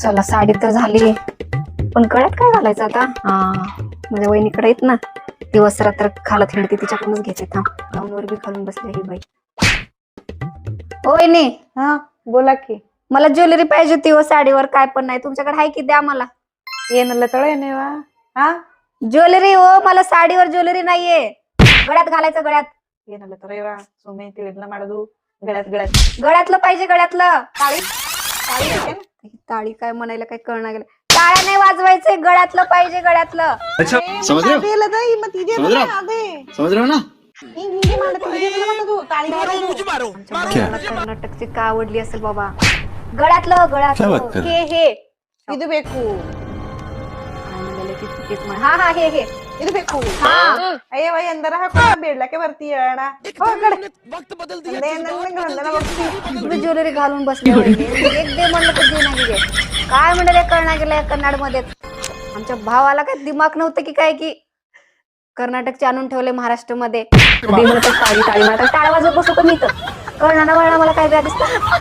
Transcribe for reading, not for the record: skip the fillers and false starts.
चला साडी तर झाली, पण गळ्यात काय घालायचं आता? माझ्या वहिनीकडे येत ना, दिवस रात्र खालत हिंडते, तिच्याकडूनच घेते. गाऊनवर बी घालून बसले ही बाई. ओ वहिनी, हा बोला की. मला ज्वेलरी पाहिजे होती व साडीवर काय पण नाही, तुमच्याकडे आहे की? द्या मला ಏನಲ್ಲ ತಳ ಏನೇವಾ ಹಾ ज्वेलरी. हो, मला साडीवर ज्वेलरी नाहीये, गळ्यात घालायचं. गळ्यात ಏನಲ್ಲ ತಳವಾ ಸುಮ್ಮನೆ ತಿಳಿದ್ನ ಮಾಡೋದು गळ्यात गळ्यात गळ्यातलं पाहिजे, गळ्यातलं. ताळी ताळी आहे ना? ताळी काय म्हणायला काय कळणार गेलं. टाळ्या नाही वाजवायचे, गळ्यातलं पाहिजे, गळ्यातलं. अच्छा समझ रहे हो ಅದೇ ಅಲ್ಲದ ಈ ಮತ್ತೆ ಇದೆ समझ रहे हो ಅದೇ समझ रहे हो ना ಹಿಂಗೆ ಮಾಡುತ್ತೆ ಇದೆ ಮಾಡೋದು ತಾಳಿ आमच्या मुलाला कर्नाटकची का आवडली असेल बाबा. गळ्यातलं गळ्यातलं हे ಇದು ಬೇಕು काय म्हणाले की चुकीच म्हण. हा हे ಇದು ಬೇಕು हा. ಅಯ್ಯ ವೈ ಅಂದರ ಹಾಕೋ ಬೇಡ್ಲಕ್ಕೆ ಬರ್ತೀಯ ಅಣ್ಣ तुम्ही ज्वेलरी घालून बसले होते. एक दे म्हणलं तर देऊ नाही देत. काय म्हणाले कळणार गेलं कन्नड मध्ये. आमच्या भावाला काय दिमाग नव्हतं की काय, की कर्नाटकचे आणून ठेवले महाराष्ट्र मध्ये. टाळी टाळी मला टाळ्या वाजवत बसतो मी तर. कळणार मला काय द्या दिसतं.